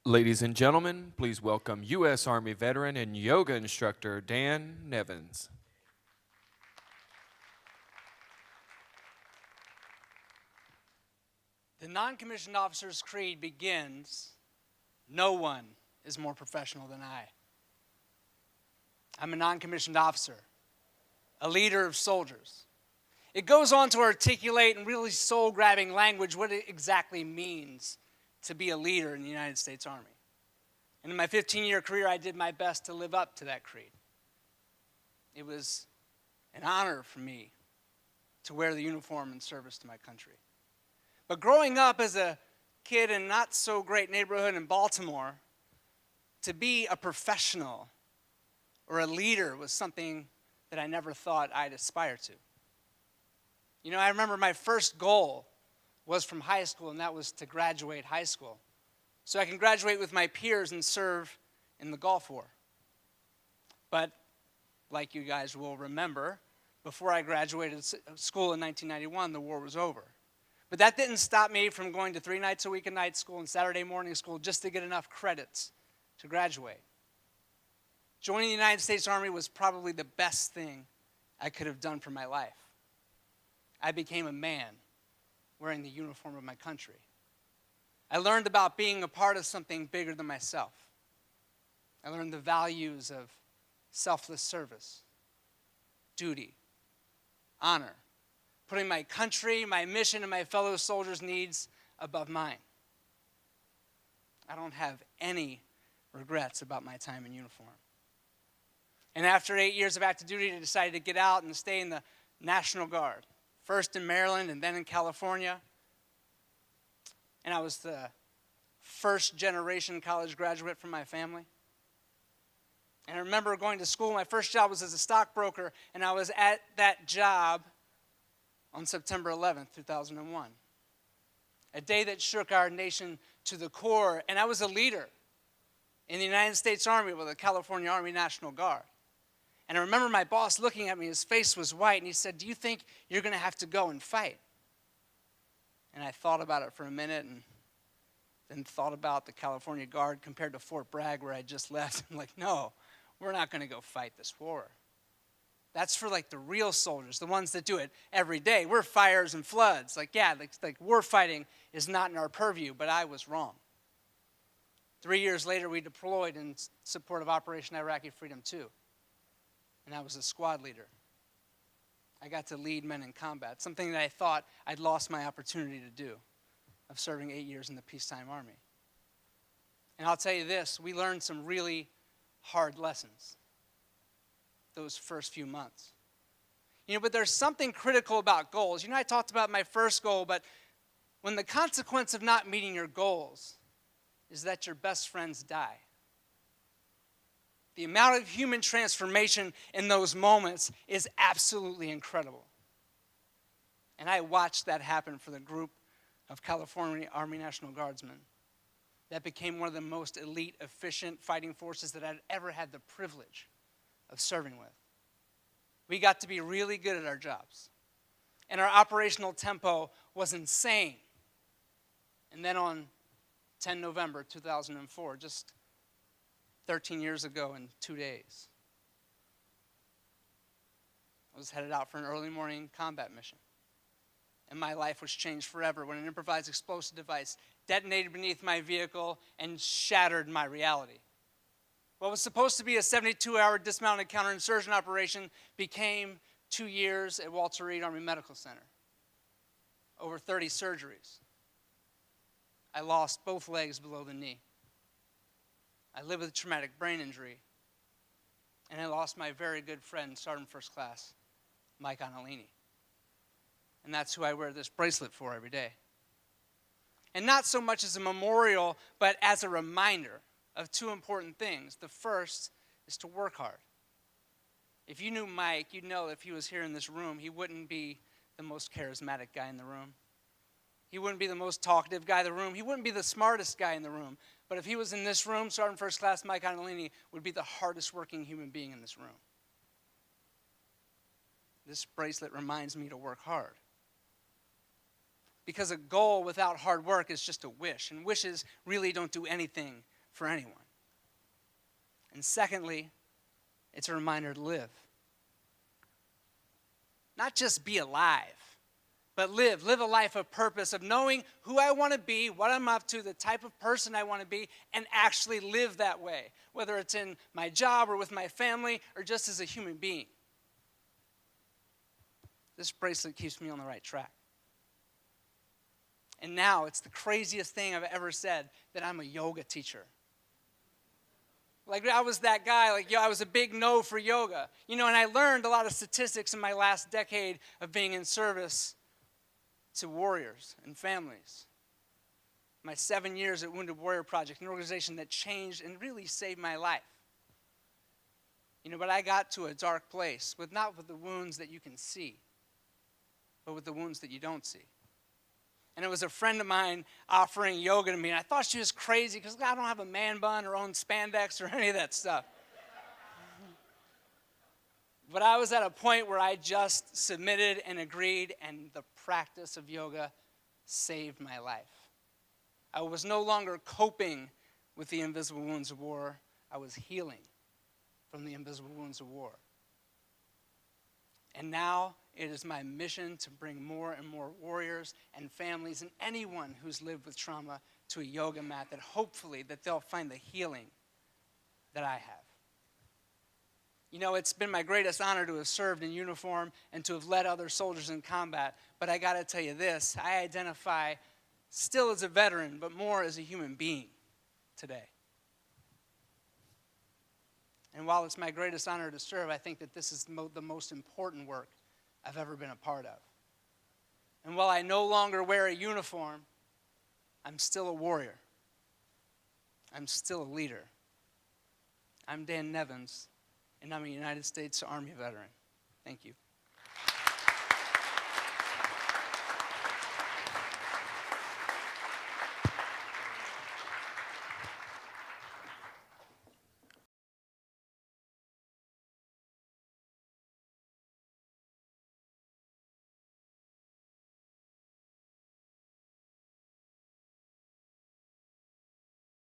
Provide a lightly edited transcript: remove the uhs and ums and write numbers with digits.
Ladies and gentlemen, please welcome U.S. Army veteran and yoga instructor Dan Nevins. The non-commissioned officer's creed begins, "No one is more professional than I." I'm a non-commissioned officer, a leader of soldiers. It goes on to articulate in really soul-grabbing language what it exactly means to be a leader in the United States Army. And in my 15-year career, I did my best to live up to that creed. It was an honor for me to wear the uniform in service to my country. But growing up as a kid in a not so great neighborhood in Baltimore, to be a professional or a leader was something that I never thought I'd aspire to. You know, I remember my first goal was from high school, and that was to graduate high school, so I can graduate with my peers and serve in the Gulf War. But like you guys will remember, before I graduated school in 1991, the war was over. But that didn't stop me from going to 3 nights a week at night school and Saturday morning school just to get enough credits to graduate. Joining the United States Army was probably the best thing I could have done for my life. I became a man wearing the uniform of my country. I learned about being a part of something bigger than myself. I learned the values of selfless service, duty, honor, putting my country, my mission, and my fellow soldiers' needs above mine. I don't have any regrets about my time in uniform. And after 8 years of active duty, I decided to get out and stay in the National Guard, first in Maryland and then in California. And I was the first generation college graduate from my family. And I remember going to school. My first job was as a stockbroker, and I was at that job on September 11th, 2001. A day that shook our nation to the core, and I was a leader in the United States Army with the California Army National Guard. And I remember my boss looking at me, his face was white, and he said, "Do you think you're going to have to go and fight?" And I thought about it for a minute, and then thought about the California Guard compared to Fort Bragg, where I just left. I'm like, no, we're not going to go fight this war. That's for like the real soldiers, the ones that do it every day. We're fires and floods. Like war fighting is not in our purview, but I was wrong. 3 years later, we deployed in support of Operation Iraqi Freedom 2. And I was a squad leader. I got to lead men in combat, something that I thought I'd lost my opportunity to do, of serving 8 years in the peacetime army. And I'll tell you this, we learned some really hard lessons those first few months. You know, but there's something critical about goals. You know, I talked about my first goal, but when the consequence of not meeting your goals is that your best friends die, the amount of human transformation in those moments is absolutely incredible. And I watched that happen for the group of California Army National Guardsmen that became one of the most elite, efficient fighting forces that I'd ever had the privilege of serving with. We got to be really good at our jobs. And our operational tempo was insane. And then on 10 November 2004, just 13 years ago in 2 days, I was headed out for an early morning combat mission. And my life was changed forever when an improvised explosive device detonated beneath my vehicle and shattered my reality. What was supposed to be a 72-hour dismounted counterinsurgent operation became 2 years at Walter Reed Army Medical Center. Over 30 surgeries. I lost both legs below the knee. I lived with a traumatic brain injury. And I lost my very good friend, Sergeant First Class Mike Annalini. And that's who I wear this bracelet for every day. And not so much as a memorial, but as a reminder of two important things. The first is to work hard. If you knew Mike, you'd know if he was here in this room, he wouldn't be the most charismatic guy in the room. He wouldn't be the most talkative guy in the room. He wouldn't be the smartest guy in the room. But if he was in this room, Sergeant First Class Mike Annalini would be the hardest working human being in this room. This bracelet reminds me to work hard. because a goal without hard work is just a wish, and wishes really don't do anything for anyone. And secondly, it's a reminder to live. Not just be alive, but live a life of purpose, of knowing who I want to be, what I'm up to, the type of person I want to be, and actually live that way, whether it's in my job or with my family or just as a human being. This bracelet keeps me on the right track. And now it's the craziest thing I've ever said, that I'm a yoga teacher. Like, I was that guy, I was a big no for yoga. And I learned a lot of statistics in my last decade of being in service to warriors and families. My 7 years at Wounded Warrior Project, an organization that changed and really saved my life. But I got to a dark place, not with the wounds that you can see, but with the wounds that you don't see. And it was a friend of mine offering yoga to me, and I thought she was crazy because I don't have a man bun or own spandex or any of that stuff. But I was at a point where I just submitted and agreed, and the practice of yoga saved my life. I was no longer coping with the invisible wounds of war. I was healing from the invisible wounds of war. And now it is my mission to bring more and more warriors and families and anyone who's lived with trauma to a yoga mat, that hopefully that they'll find the healing that I have. It's been my greatest honor to have served in uniform and to have led other soldiers in combat. But I got to tell you this, I identify still as a veteran, but more as a human being today. And while it's my greatest honor to serve, I think that this is the most important work I've ever been a part of. And while I no longer wear a uniform, I'm still a warrior. I'm still a leader. I'm Dan Nevins, and I'm a United States Army veteran. Thank you.